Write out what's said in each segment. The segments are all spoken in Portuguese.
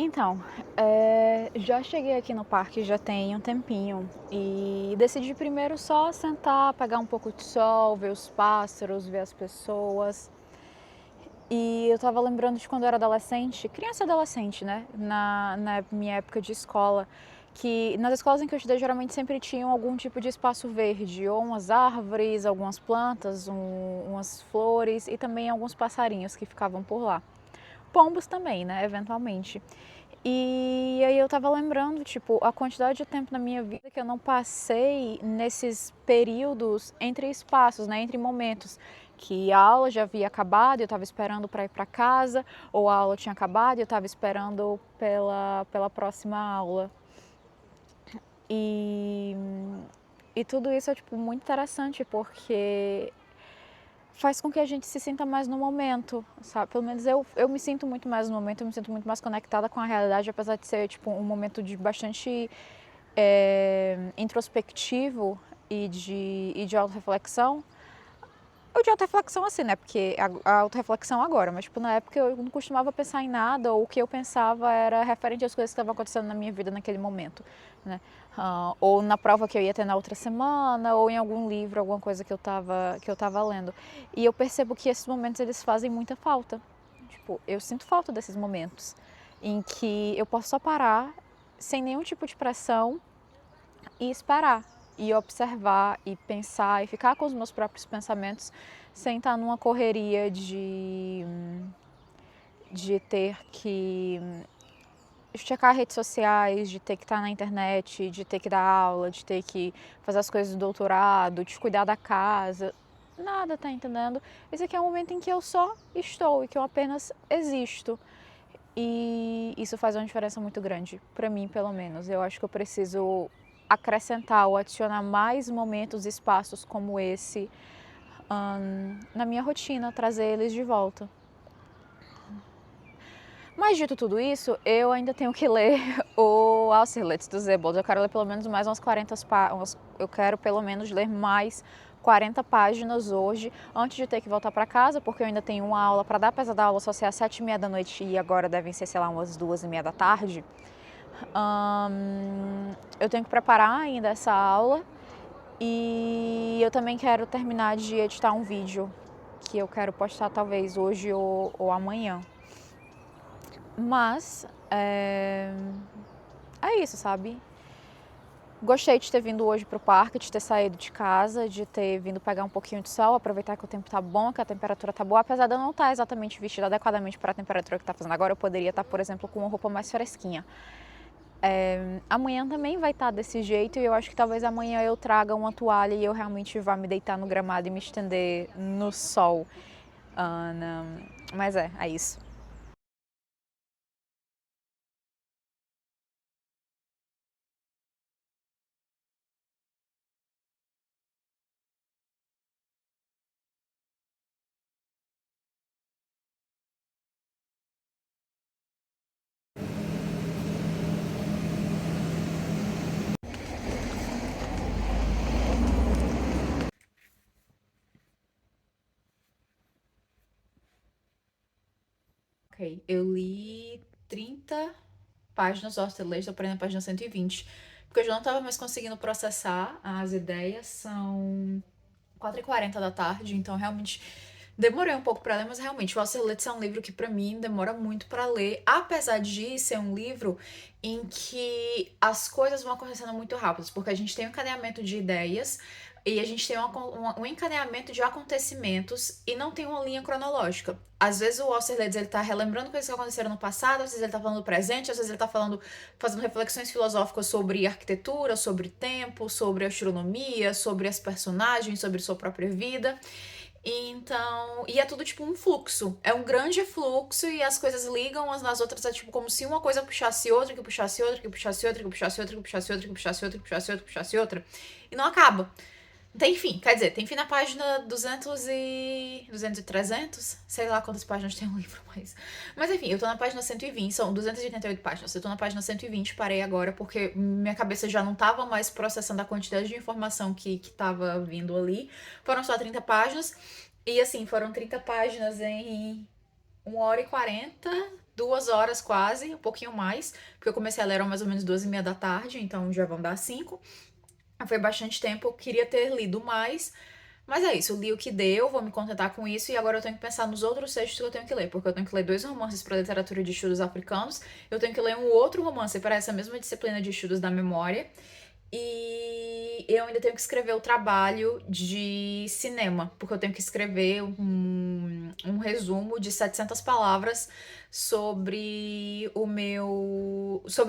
Então, já cheguei aqui no parque já tem um tempinho e decidi primeiro só sentar, pegar um pouco de sol, ver os pássaros, ver as pessoas. E eu estava lembrando de quando eu era adolescente, criança e adolescente, né? Na minha época de escola, que nas escolas em que eu estudei geralmente sempre tinham algum tipo de espaço verde, ou umas árvores, algumas plantas, umas flores e também alguns passarinhos que ficavam por lá. Pombos também, né? Eventualmente. E aí eu tava lembrando, tipo, a quantidade de tempo na minha vida que eu não passei nesses períodos entre espaços, né, entre momentos que a aula já havia acabado e eu estava esperando para ir para casa, ou a aula tinha acabado e eu estava esperando pela próxima aula. E, e tudo isso é, tipo, muito interessante porque faz com que a gente se sinta mais no momento, sabe? Pelo menos eu me sinto muito mais no momento, eu me sinto muito mais conectada com a realidade, apesar de ser tipo um momento de bastante introspectivo e de autorreflexão. Ou de autorreflexão assim, né? Porque a autorreflexão agora, mas tipo, na época eu não costumava pensar em nada, ou o que eu pensava era referente às coisas que estavam acontecendo na minha vida naquele momento, né? Ou na prova que eu ia ter na outra semana, ou em algum livro, alguma coisa que eu tava lendo. E eu percebo que esses momentos eles fazem muita falta. Tipo, eu sinto falta desses momentos em que eu posso só parar sem nenhum tipo de pressão e esperar, e observar, e pensar, e ficar com os meus próprios pensamentos, sem estar numa correria de ter que checar redes sociais, de ter que estar na internet, de ter que dar aula, de ter que fazer as coisas do doutorado, de cuidar da casa. Nada, tá entendendo? Esse aqui é um momento em que eu só estou e que eu apenas existo. E isso faz uma diferença muito grande, para mim pelo menos. Eu acho que eu preciso acrescentar ou adicionar mais momentos e espaços como esse na minha rotina, trazer eles de volta. Mas dito tudo isso, eu ainda tenho que ler o Austerlitz do Zebold. Eu quero ler pelo menos mais umas 40 páginas. Eu quero pelo menos ler mais 40 páginas hoje, antes de ter que voltar para casa, porque eu ainda tenho uma aula para dar, apesar da aula só ser às 7h30 da noite e agora devem ser, sei lá, umas 2h30 da tarde. Eu tenho que preparar ainda essa aula e eu também quero terminar de editar um vídeo que eu quero postar talvez hoje ou amanhã. Mas é isso, sabe? Gostei de ter vindo hoje pro parque, de ter saído de casa, de ter vindo pegar um pouquinho de sol, aproveitar que o tempo tá bom, que a temperatura tá boa. Apesar de eu não estar exatamente vestida adequadamente para a temperatura que tá fazendo agora, eu poderia estar, por exemplo, com uma roupa mais fresquinha. Amanhã também vai estar desse jeito e eu acho que talvez amanhã eu traga uma toalha e eu realmente vá me deitar no gramado e me estender no sol. Mas é isso. Ok, eu li 30 páginas do Austerlitz, estou parei na página 120, porque eu já não estava mais conseguindo processar as ideias, são 4h40 da tarde, então realmente demorei um pouco para ler, mas realmente o Austerlitz é um livro que para mim demora muito para ler, apesar de ser um livro em que as coisas vão acontecendo muito rápido, porque a gente tem um encadeamento de ideias e a gente tem um encadeamento de acontecimentos e não tem uma linha cronológica. Às vezes o Austerlitz ele tá relembrando coisas que aconteceram no passado, às vezes ele tá falando do presente, às vezes ele tá fazendo reflexões filosóficas sobre arquitetura, sobre tempo, sobre astronomia, sobre as personagens, sobre sua própria vida. Então, e é tudo tipo um fluxo. É um grande fluxo e as coisas ligam umas nas outras. É tipo como se uma coisa puxasse outra, que puxasse outra, que puxasse outra, que puxasse outra, que puxasse outra, que puxasse outra, que puxasse outra, que puxasse outra. E não acaba. Tem fim, quer dizer, tem fim na página 200 e 300, sei lá quantas páginas tem um livro, mas enfim, eu tô na página 120, são 288 páginas, eu tô na página 120, parei agora porque minha cabeça já não tava mais processando a quantidade de informação que tava vindo ali, foram só 30 páginas, e assim, foram 30 páginas em 1h40, 2 horas quase, um pouquinho mais, porque eu comecei a ler eram mais ou menos 2h30 da tarde, então já vão dar 5. Foi bastante tempo, eu queria ter lido mais, mas é isso, eu li o que deu, vou me contentar com isso, e agora eu tenho que pensar nos outros textos que eu tenho que ler, porque eu tenho que ler 2 romances para literatura de estudos africanos, eu tenho que ler um outro romance para essa mesma disciplina de estudos da memória, e eu ainda tenho que escrever o trabalho de cinema, porque eu tenho que escrever um resumo de 700 palavras sobre o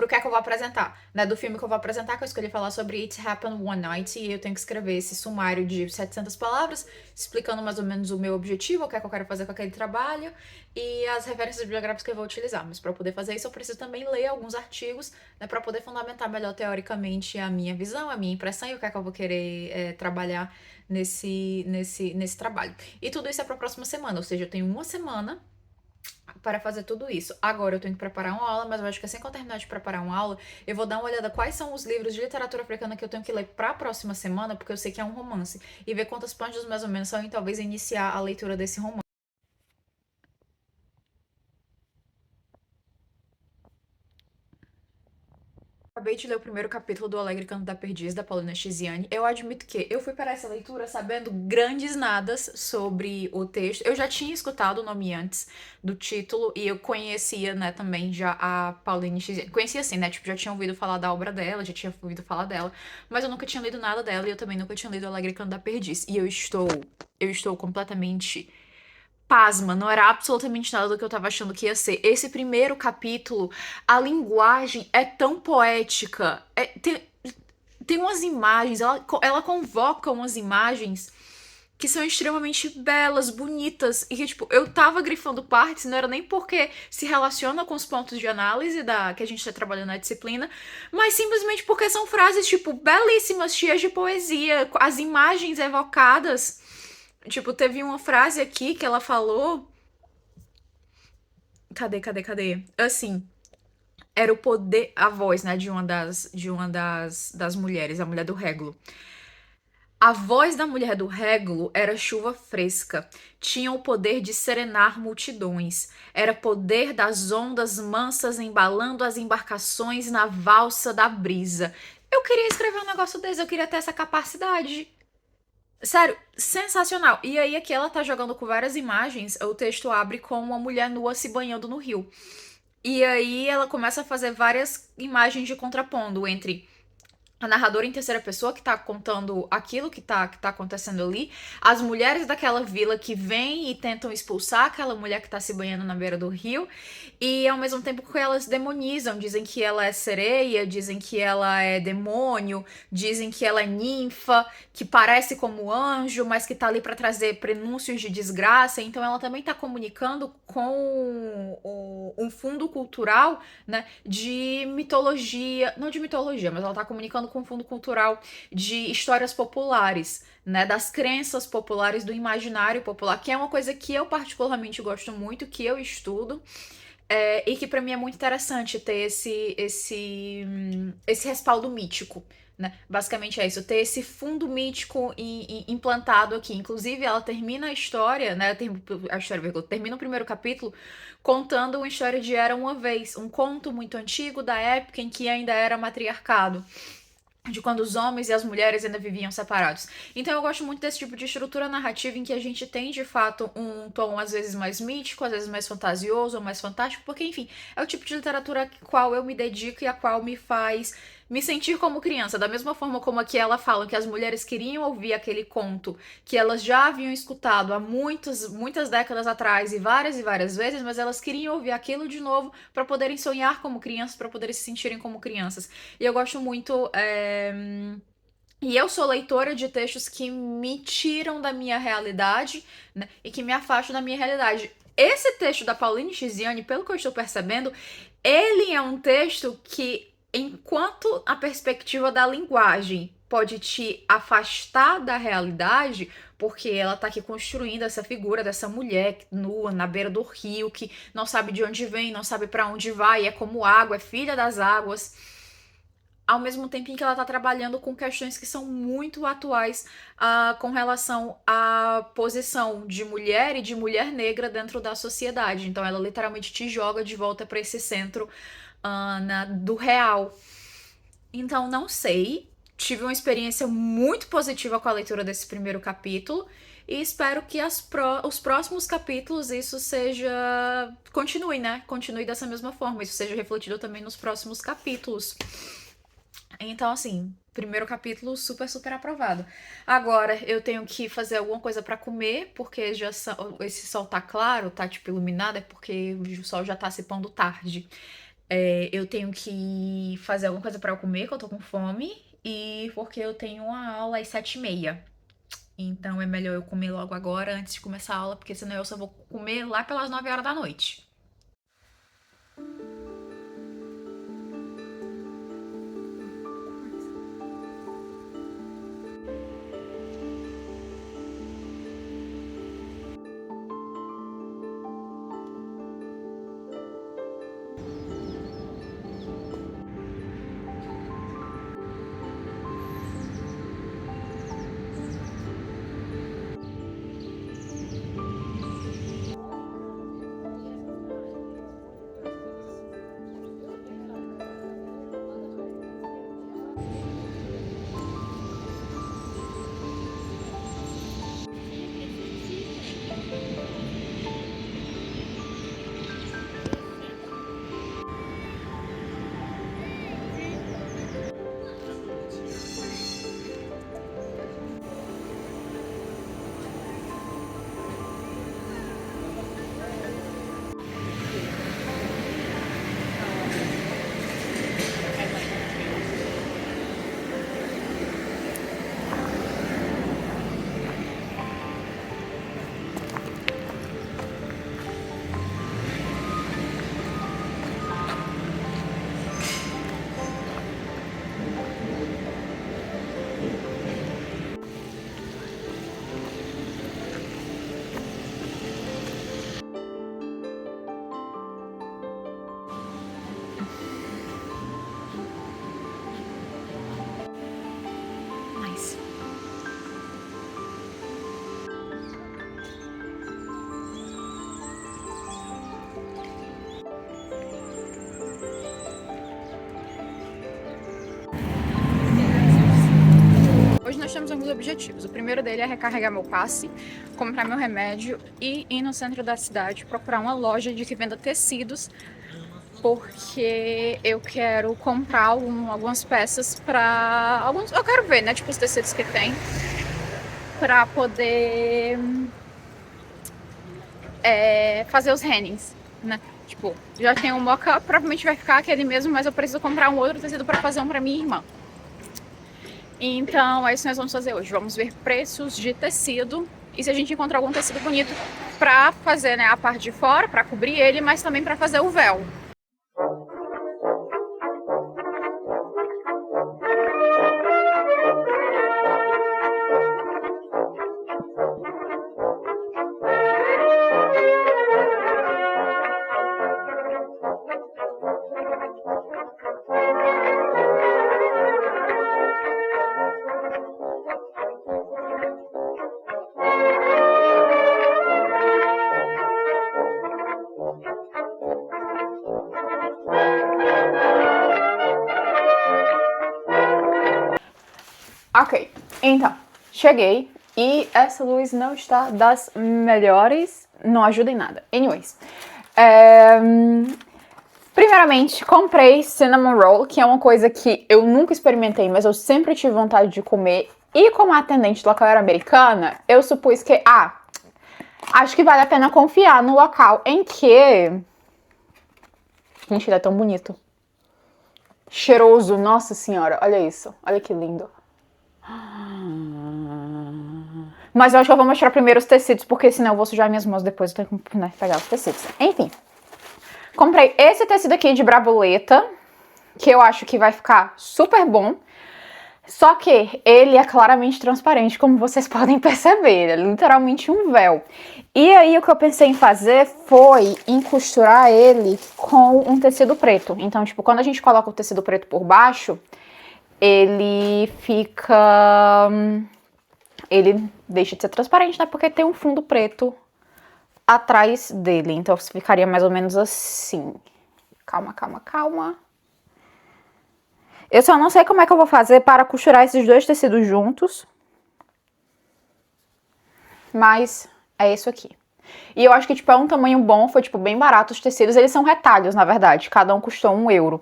que é que eu vou apresentar, né, do filme que eu vou apresentar, que eu escolhi falar sobre It Happened One Night, e eu tenho que escrever esse sumário de 700 palavras, explicando mais ou menos o meu objetivo, o que é que eu quero fazer com aquele trabalho, e as referências bibliográficas que eu vou utilizar. Mas para poder fazer isso, eu preciso também ler alguns artigos, né, para poder fundamentar melhor teoricamente a minha visão, a minha impressão e o que é que eu vou querer trabalhar nesse trabalho. E tudo isso é para a próxima semana, ou seja, eu tenho uma semana para fazer tudo isso. Agora eu tenho que preparar uma aula, mas eu acho que assim que eu terminar de preparar uma aula, eu vou dar uma olhada quais são os livros de literatura africana que eu tenho que ler para a próxima semana, porque eu sei que é um romance, e ver quantas páginas mais ou menos são e talvez iniciar a leitura desse romance. Acabei de ler o primeiro capítulo do Alegre Canto da Perdiz, da Paulina Chiziane. Eu admito que eu fui para essa leitura sabendo grandes nadas sobre o texto. Eu já tinha escutado o nome antes do título e eu conhecia, né, também já a Paulina Chiziane. Conhecia assim, né, tipo, já tinha ouvido falar da obra dela, já tinha ouvido falar dela, mas eu nunca tinha lido nada dela e eu também nunca tinha lido o Alegre Canto da Perdiz. E eu estou completamente pasma, não era absolutamente nada do que eu tava achando que ia ser. Esse primeiro capítulo, a linguagem é tão poética, tem umas imagens, ela convoca umas imagens que são extremamente belas, bonitas, e que, tipo, eu tava grifando partes, não era nem porque se relaciona com os pontos de análise que a gente tá trabalhando na disciplina, mas simplesmente porque são frases, tipo, belíssimas, cheias de poesia, as imagens evocadas. Tipo, teve uma frase aqui que ela falou. Cadê? Assim, era o poder, a voz, né, de uma das mulheres, a mulher do Réglo. A voz da mulher do Réglo era chuva fresca, tinha o poder de serenar multidões, era poder das ondas mansas embalando as embarcações na valsa da brisa. Eu queria escrever um negócio desse, eu queria ter essa capacidade. Sério, sensacional. E aí aqui ela tá jogando com várias imagens, o texto abre com uma mulher nua se banhando no rio. E aí ela começa a fazer várias imagens de contrapondo entre a narradora em terceira pessoa que tá contando aquilo que tá acontecendo ali, as mulheres daquela vila que vêm e tentam expulsar aquela mulher que tá se banhando na beira do rio, e ao mesmo tempo que elas demonizam, dizem que ela é sereia, dizem que ela é demônio, dizem que ela é ninfa, que parece como anjo, mas que tá ali para trazer prenúncios de desgraça, então ela também tá comunicando com um fundo cultural, né, de mitologia, não de mitologia, mas ela tá comunicando com um fundo cultural de histórias populares, né, das crenças populares, do imaginário popular, que é uma coisa que eu particularmente gosto muito, que eu estudo, e que pra mim é muito interessante ter esse respaldo mítico. Né? Basicamente é isso, ter esse fundo mítico implantado aqui. Inclusive, ela termina a história, né? A história, termina o primeiro capítulo contando uma história de Era Uma Vez, um conto muito antigo da época em que ainda era matriarcado, de quando os homens e as mulheres ainda viviam separados. Então eu gosto muito desse tipo de estrutura narrativa em que a gente tem, de fato, um tom às vezes mais mítico, às vezes mais fantasioso ou mais fantástico, porque, enfim, é o tipo de literatura a qual eu me dedico e a qual me faz me sentir como criança. Da mesma forma como aqui ela fala que as mulheres queriam ouvir aquele conto que elas já haviam escutado há muitas décadas atrás e várias vezes, mas elas queriam ouvir aquilo de novo para poderem sonhar como crianças, para poderem se sentirem como crianças. E eu gosto muito. E eu sou leitora de textos que me tiram da minha realidade, né, e que me afastam da minha realidade. Esse texto da Pauline Chiziane, pelo que eu estou percebendo, ele é um texto que, enquanto a perspectiva da linguagem pode te afastar da realidade, porque ela tá aqui construindo essa figura dessa mulher nua na beira do rio, que não sabe de onde vem, não sabe para onde vai, é como água, é filha das águas. ao mesmo tempo em que ela tá trabalhando com questões que são muito atuais com relação à posição de mulher e de mulher negra dentro da sociedade. Então ela literalmente te joga de volta para esse centro do real. Então não sei, tive uma experiência muito positiva com a leitura desse primeiro capítulo e espero que os próximos capítulos isso seja... continue, né? Continue dessa mesma forma, isso seja refletido também nos próximos capítulos. Então, assim, primeiro capítulo super, super aprovado. Agora, eu tenho que fazer alguma coisa pra comer, porque já esse sol tá claro, tá, tipo, iluminado, é porque o sol já tá se pondo tarde. Eu tenho que fazer alguma coisa pra eu comer, que eu tô com fome, e porque eu tenho uma aula às 7h30. Então, é melhor eu comer logo agora, antes de começar a aula, porque senão eu só vou comer lá pelas 9h da noite. Nice. Hoje nós temos alguns objetivos. O primeiro dele é recarregar meu passe, comprar meu remédio e ir no centro da cidade procurar uma loja de que venda tecidos, porque eu quero comprar algumas peças pra... eu quero ver, né, tipo os tecidos que tem, pra poder fazer os hennings, né? Tipo, já tem um mock-up, provavelmente vai ficar aquele mesmo, mas eu preciso comprar um outro tecido pra fazer um pra minha irmã. Então, é isso que nós vamos fazer hoje. Vamos ver preços de tecido e se a gente encontrar algum tecido bonito pra fazer, né, a parte de fora, pra cobrir ele, mas também pra fazer o véu. Ok, então, cheguei e essa luz não está das melhores, não ajuda em nada. Anyways, primeiramente, comprei cinnamon roll, que é uma coisa que eu nunca experimentei, mas eu sempre tive vontade de comer. E como a atendente do local era americana, eu supus que, acho que vale a pena confiar no local em que... Gente, ele é tão bonito. Cheiroso, nossa senhora, olha isso, olha que lindo. Mas eu acho que eu vou mostrar primeiro os tecidos, porque senão eu vou sujar minhas mãos depois, eu tenho que, né, pegar os tecidos. Enfim, comprei esse tecido aqui de braboleta, que eu acho que vai ficar super bom. Só que ele é claramente transparente, como vocês podem perceber, é literalmente um véu. E aí o que eu pensei em fazer foi costurar ele com um tecido preto. Então, tipo, quando a gente coloca o tecido preto por baixo, ele fica... Ele deixa de ser transparente, né? Porque tem um fundo preto atrás dele. Então ficaria mais ou menos assim. Calma, calma, calma. Eu só não sei como é que eu vou fazer para costurar esses dois tecidos juntos. Mas é isso aqui. E eu acho que, tipo, é um tamanho bom, foi, tipo, bem barato os tecidos. Eles são retalhos, na verdade. Cada um custou €1.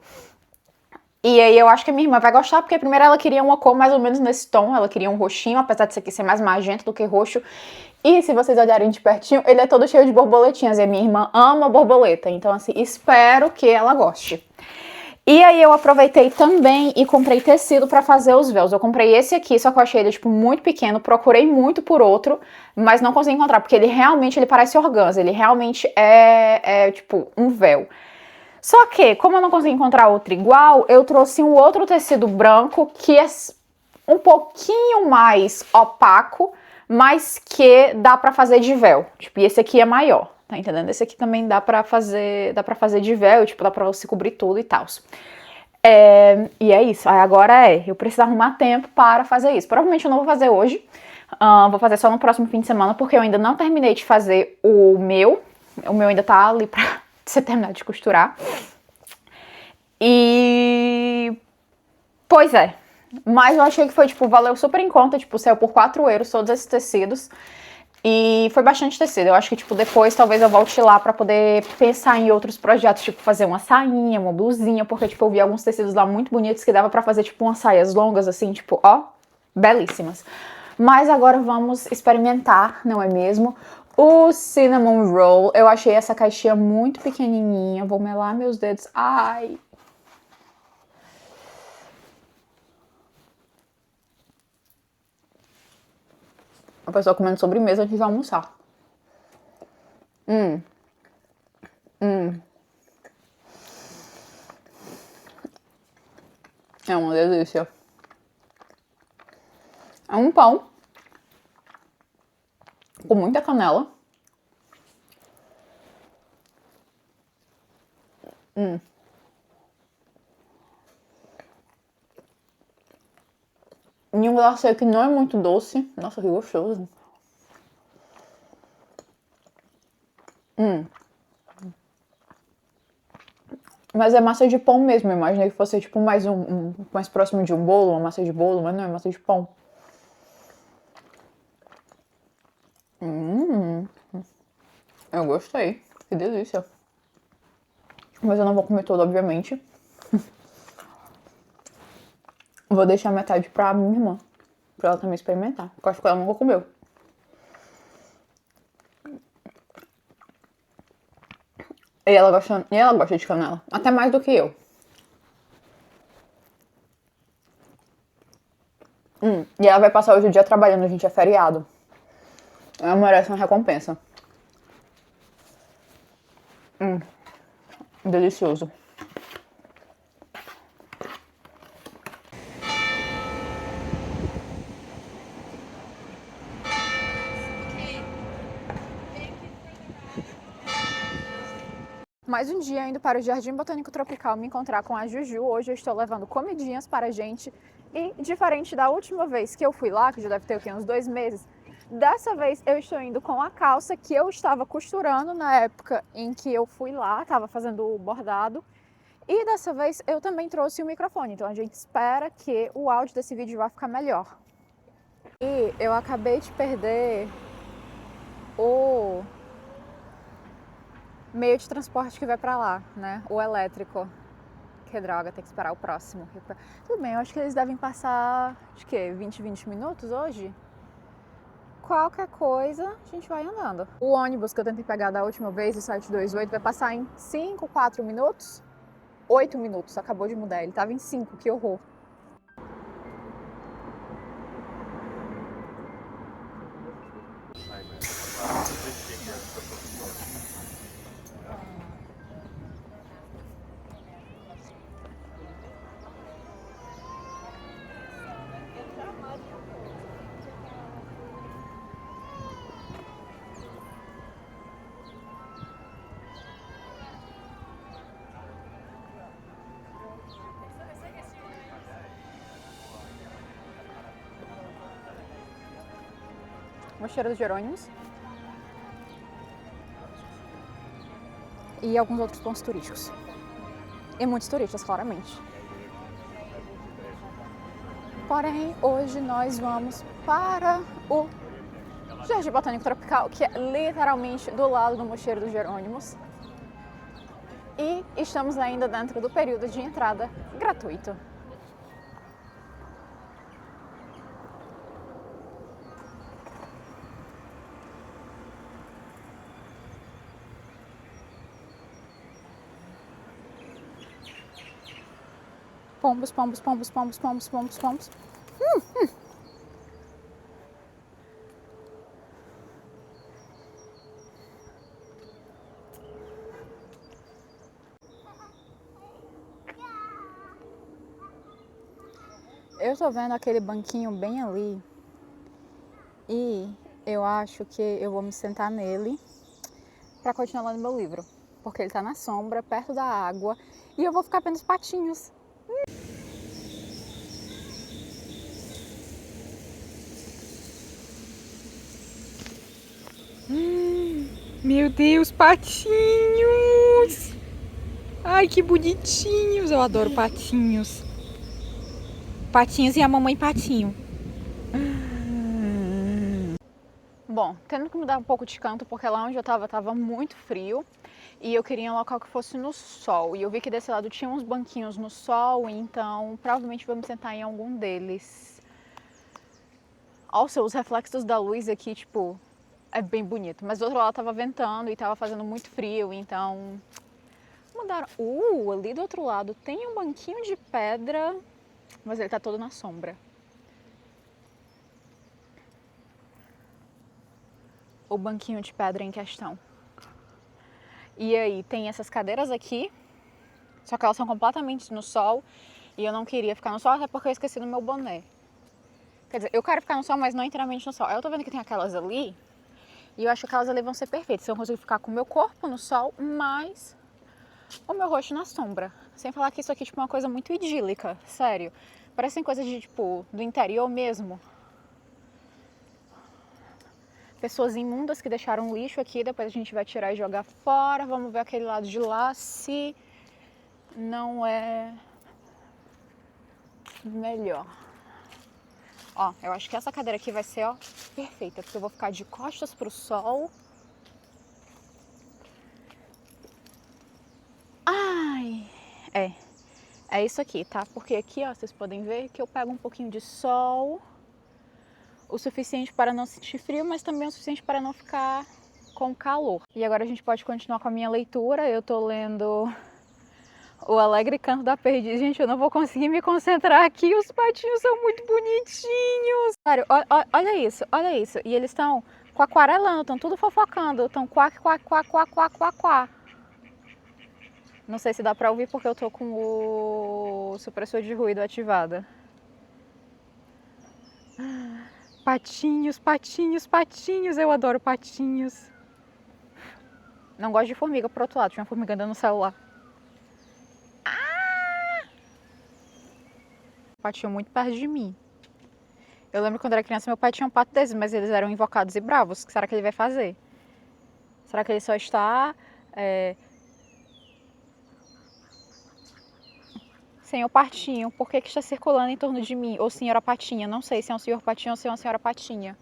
E aí eu acho que a minha irmã vai gostar, porque primeiro ela queria uma cor mais ou menos nesse tom. Ela queria um roxinho, apesar de isso aqui ser mais magenta do que roxo. E se vocês olharem de pertinho, ele é todo cheio de borboletinhas. E a minha irmã ama borboleta. Então, assim, espero que ela goste. E aí eu aproveitei também e comprei tecido pra fazer os véus. Eu comprei esse aqui, só que eu achei ele, tipo, muito pequeno. Procurei muito por outro, mas não consegui encontrar, porque ele parece organza. Ele realmente tipo, um véu. Só que, como eu não consegui encontrar outro igual, eu trouxe um outro tecido branco que é um pouquinho mais opaco, mas que dá pra fazer de véu. Tipo, e esse aqui é maior, tá entendendo? Esse aqui também dá pra fazer de véu, tipo, dá pra você cobrir tudo e tal. E é isso. Aí agora eu preciso arrumar tempo para fazer isso. Provavelmente eu não vou fazer hoje. Vou fazer só no próximo fim de semana, porque eu ainda não terminei de fazer o meu. O meu ainda tá ali pra você terminar de costurar. E... Pois é. Mas eu achei que foi, tipo, valeu super em conta. Tipo, saiu por €4 todos esses tecidos. E foi bastante tecido. Eu acho que, tipo, depois talvez eu volte lá pra poder pensar em outros projetos, tipo, fazer uma sainha, uma blusinha, porque, tipo, eu vi alguns tecidos lá muito bonitos que dava pra fazer, tipo, umas saias longas, assim, tipo, ó, belíssimas. Mas agora vamos experimentar, não é mesmo? O Cinnamon Roll. Eu achei essa caixinha muito pequenininha. Vou melar meus dedos. Ai... A pessoa comendo sobremesa antes de almoçar. É uma delícia. É um pão com muita canela. E um glacê que não é muito doce. Nossa, que gostoso. Mas é massa de pão mesmo. Eu imaginei que fosse tipo mais próximo de um bolo, uma massa de bolo, mas não, é massa de pão. Eu gostei. Que delícia. Mas eu não vou comer todo, obviamente. Vou deixar metade pra minha irmã. Pra ela também experimentar. Porque eu acho que ela nunca comeu. E ela gosta de canela. Até mais do que eu. E ela vai passar hoje o dia trabalhando, gente. É feriado. Ela merece uma recompensa. Delicioso. Mais um dia indo para o Jardim Botânico Tropical me encontrar com a Juju. Hoje eu estou levando comidinhas para a gente. E diferente da última vez que eu fui lá, que já deve ter uns 2 meses, dessa vez eu estou indo com a calça que eu estava costurando na época em que eu fui lá, estava fazendo o bordado. E dessa vez eu também trouxe o microfone, então a gente espera que o áudio desse vídeo vá ficar melhor. E eu acabei de perder o meio de transporte que vai pra lá, né? O elétrico. Que droga, tem que esperar o próximo. Tudo bem, eu acho que eles devem passar, acho que 20 minutos hoje. Qualquer coisa, a gente vai andando. O ônibus que eu tentei pegar da última vez, o 728, vai passar em 5, 4 minutos. 8 minutos, acabou de mudar, ele tava em 5, que horror. Mosteiro dos Jerônimos. E alguns outros pontos turísticos. E muitos turistas, claramente. Porém, hoje nós vamos para o Jardim Botânico Tropical, que é literalmente do lado do Mosteiro dos Jerônimos. E estamos ainda dentro do período de entrada gratuito. Pombos, pombos, pombos, pombos, pombos, pombos, pombos. Eu tô vendo aquele banquinho bem ali e eu acho que eu vou me sentar nele pra continuar lendo meu livro, porque ele tá na sombra, perto da água, e eu vou ficar vendo os patinhos. Meu Deus, patinhos! Ai, que bonitinhos! Eu adoro patinhos. Patinhos e a mamãe patinho. Bom, tendo que mudar um pouco de canto, porque lá onde eu tava muito frio. E eu queria um local que fosse no sol. E eu vi que desse lado tinha uns banquinhos no sol, então provavelmente vou me sentar em algum deles. Nossa, os reflexos da luz aqui, tipo, é bem bonito. Mas do outro lado tava ventando e tava fazendo muito frio, então... Mudaram. Ali do outro lado tem um banquinho de pedra, mas ele tá todo na sombra. O banquinho de pedra em questão. E aí tem essas cadeiras aqui, só que elas são completamente no sol e eu não queria ficar no sol até porque eu esqueci do meu boné. Quer dizer, eu quero ficar no sol, mas não inteiramente no sol. Aí eu tô vendo que tem aquelas ali e eu acho que aquelas ali vão ser perfeitas. Eu consigo ficar com o meu corpo no sol, mas o meu rosto na sombra. Sem falar que isso aqui tipo, é uma coisa muito idílica, sério. Parecem coisas de tipo do interior mesmo. Pessoas imundas que deixaram lixo aqui, depois a gente vai tirar e jogar fora. Vamos ver aquele lado de lá se não é melhor. Ó, eu acho que essa cadeira aqui vai ser, ó, perfeita, porque eu vou ficar de costas pro sol. Ai, é isso aqui, tá? Porque aqui, ó, vocês podem ver que eu pego um pouquinho de sol, o suficiente para não sentir frio, mas também o suficiente para não ficar com calor. E agora a gente pode continuar com a minha leitura. Eu tô lendo O Alegre Canto da Perdiz. Gente, eu não vou conseguir me concentrar aqui, os patinhos são muito bonitinhos. Sério, olha isso, olha isso. E eles estão aquarelando, estão tudo fofocando, estão quack, quack, quack, quack, quack, quack, quack. Não sei se dá pra ouvir porque eu tô com o supressor de ruído ativado. Patinhos, patinhos, patinhos. Eu adoro patinhos. Não gosto de formiga, por outro lado. Tinha uma formiga andando no celular. Patinho muito perto de mim. Eu lembro quando era criança, meu pai tinha um pato desses, mas eles eram invocados e bravos. O que será que ele vai fazer? Será que ele só está... Senhor Patinho, por que está circulando em torno de mim? Ou senhora Patinha, não sei se é um senhor Patinho ou se é uma senhora Patinha.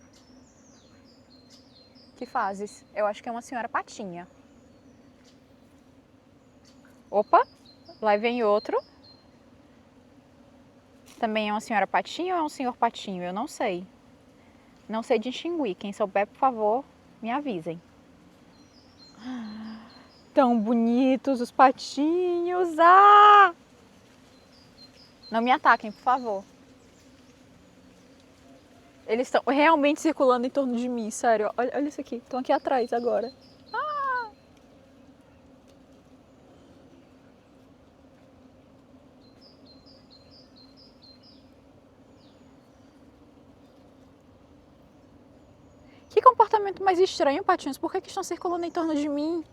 Que fazes? Eu acho que é uma senhora Patinha. Opa, lá vem outro. Também é uma senhora Patinha ou é um senhor Patinho? Eu não sei. Não sei distinguir. Quem souber, por favor, me avisem. Tão bonitos os patinhos. Ah! Não me ataquem, por favor. Eles estão realmente circulando em torno de mim, sério. Olha isso aqui, estão aqui atrás agora. Ah! Que comportamento mais estranho, patinhos. Por que estão circulando em torno de mim?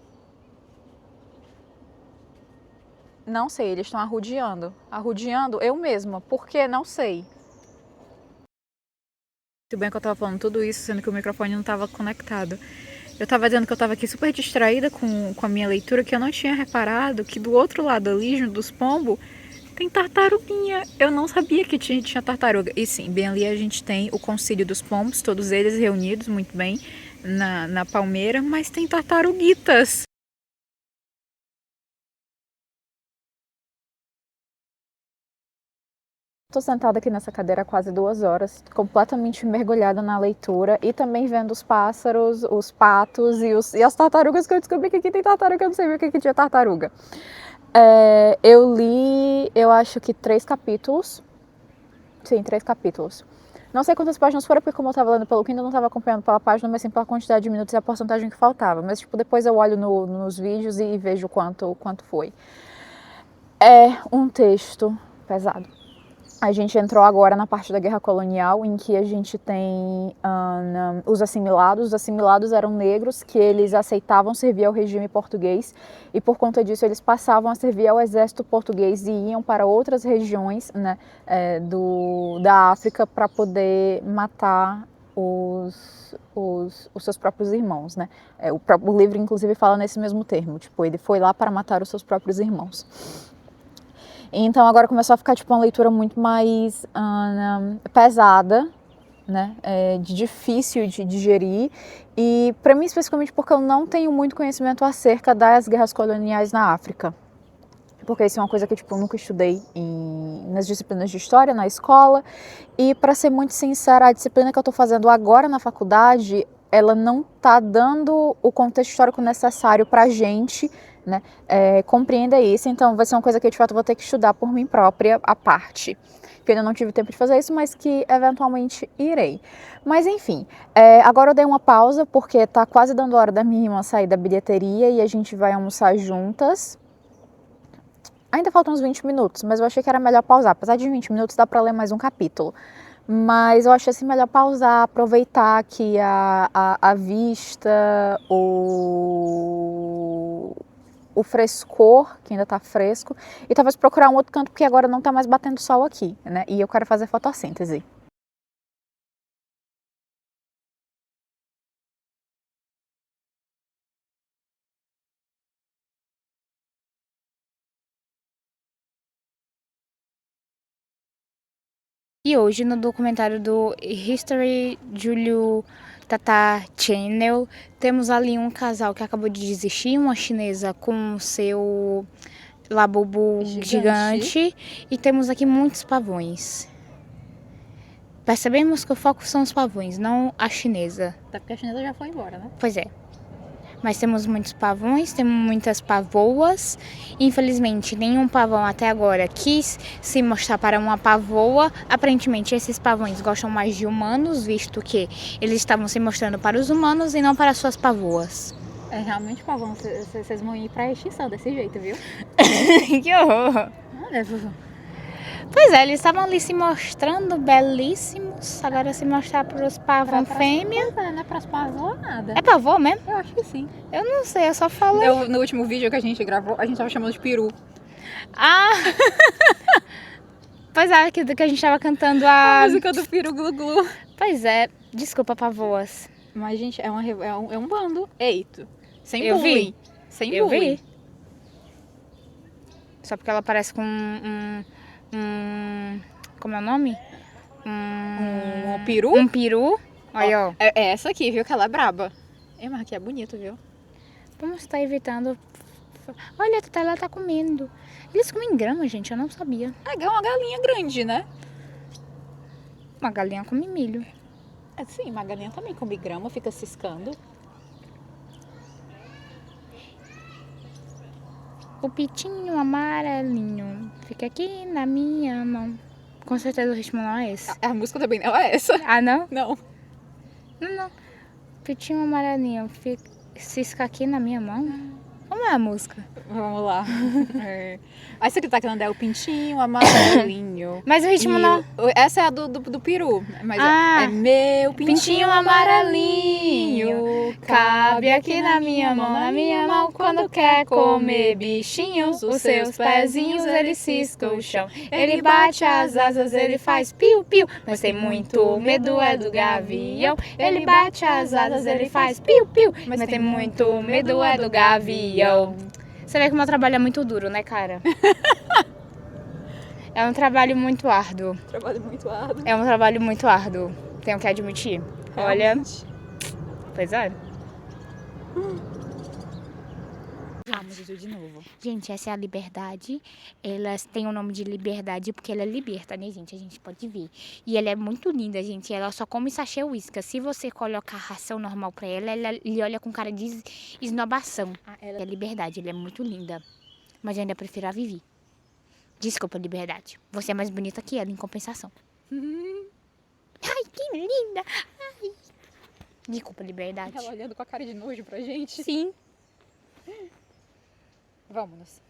Não sei, eles estão arrodeando. Arrodeando eu mesma. Por que? Não sei. Muito bem que eu tava falando tudo isso, sendo que o microfone não tava conectado. Eu tava dizendo que eu tava aqui super distraída com a minha leitura, que eu não tinha reparado que do outro lado ali, junto dos pombos, tem tartaruguinha. Eu não sabia que tinha tartaruga. E sim, bem ali a gente tem o concílio dos pombos, todos eles reunidos muito bem na palmeira, mas tem tartaruguitas. Estou sentada aqui nessa cadeira há quase 2 horas, completamente mergulhada na leitura e também vendo os pássaros, os patos e as tartarugas, que eu descobri que aqui tem tartaruga, eu não sabia que tinha tartaruga. Eu li, eu acho que 3 capítulos. Sim, 3 capítulos. Não sei quantas páginas foram, porque como eu estava lendo pelo Kindle, eu não estava acompanhando pela página, mas sim pela quantidade de minutos e a porcentagem que faltava. Mas, tipo, depois eu olho nos vídeos e vejo quanto foi. É um texto pesado. A gente entrou agora na parte da guerra colonial, em que a gente tem os assimilados. Os assimilados eram negros que eles aceitavam servir ao regime português e por conta disso eles passavam a servir ao exército português e iam para outras regiões, né, da África para poder matar os seus próprios irmãos, né? O livro inclusive fala nesse mesmo termo, tipo, ele foi lá para matar os seus próprios irmãos. Então agora começou a ficar tipo uma leitura muito mais pesada, né, difícil de digerir, e para mim especificamente porque eu não tenho muito conhecimento acerca das guerras coloniais na África, porque isso é uma coisa que tipo, eu nunca estudei nas disciplinas de história na escola, e para ser muito sincera, a disciplina que eu estou fazendo agora na faculdade, ela não está dando o contexto histórico necessário para a gente, né, compreenda isso. Então vai ser uma coisa que eu de fato vou ter que estudar por mim própria à parte, que eu ainda não tive tempo de fazer isso, mas que eventualmente irei. Mas enfim, agora eu dei uma pausa porque tá quase dando hora da minha irmã sair da bilheteria e a gente vai almoçar juntas. Ainda faltam uns 20 minutos, mas eu achei que era melhor pausar. Apesar de 20 minutos dá para ler mais um capítulo. Mas eu achei assim melhor pausar, aproveitar aqui a vista, o frescor, que ainda tá fresco, e talvez procurar um outro canto, porque agora não tá mais batendo sol aqui, né? E eu quero fazer fotossíntese. E hoje, no documentário do History Julio Tata Channel, temos ali um casal que acabou de desistir, uma chinesa com seu labubu gigante, e temos aqui muitos pavões. Percebemos que o foco são os pavões, não a chinesa. Até porque a chinesa já foi embora, né? Pois é. Mas temos muitos pavões, temos muitas pavoas. Infelizmente, nenhum pavão até agora quis se mostrar para uma pavoa. Aparentemente, esses pavões gostam mais de humanos, visto que eles estavam se mostrando para os humanos e não para suas pavoas. Realmente, pavão, vocês vão ir pra extinção desse jeito, viu? Que horror! Pois é, eles estavam ali se mostrando belíssimos. Agora se mostrar para os pavão fêmea. Pois não é pras pavoas nada. É pavô mesmo? Eu acho que sim. Eu não sei, eu só falei. No último vídeo que a gente gravou, a gente tava chamando de peru. Ah! Pois é, que a gente tava cantando a música do peru glu glu. Pois é, desculpa, pavoas. Mas, gente, é um bando. Eito. Sem Eu bullying. vi. Sem Eu bullying. vi. Só porque ela parece com como é o nome? Um peru? Um peru. Olha, ó. É essa aqui, viu? Que ela é braba. Mas aqui é bonito, viu? Vamos estar evitando. Olha, a Tata, ela tá comendo. Eles comem grama, gente, eu não sabia. É uma galinha grande, né? Uma galinha come milho. Sim, uma galinha também come grama, fica ciscando. O pitinho amarelinho fica aqui na minha mão. Com certeza o ritmo não é esse. A música também não é essa. Ah, não? Não. Não. Pitinho amarelinho cisca aqui na minha mão. Como é a música? Vamos lá. Essa que tá cantando é o pintinho amarelinho. Mas o ritmo não... Essa é a do peru. Mas é meu Pintinho amarelinho, cabe aqui na minha mão, quando quer comer bichinhos, os seus pezinhos ele cisca o chão, ele bate as asas, ele faz piu-piu, mas tem muito medo é do gavião, ele bate as asas, ele faz piu-piu, mas tem muito medo é do gavião. Você vê que o meu trabalho é muito duro, né, cara? É um trabalho muito árduo. É um trabalho muito árduo, tenho que admitir. Olha, pois é. Vamos, Juju, de novo. Gente, essa é a Liberdade. Elas têm o nome de Liberdade porque ela liberta, né, gente? A gente pode ver. E ela é muito linda, gente. Ela só come sachê uísca. Se você colocar ração normal pra ela, ela lhe olha com cara de esnobação. Ela é Liberdade, ela é muito linda. Mas eu ainda prefiro a Vivi. Desculpa, Liberdade. Você é mais bonita que ela, em compensação. Ai, que linda! Ai. Desculpa, Liberdade. Ela olhando com a cara de nojo pra gente. Sim. Vamos.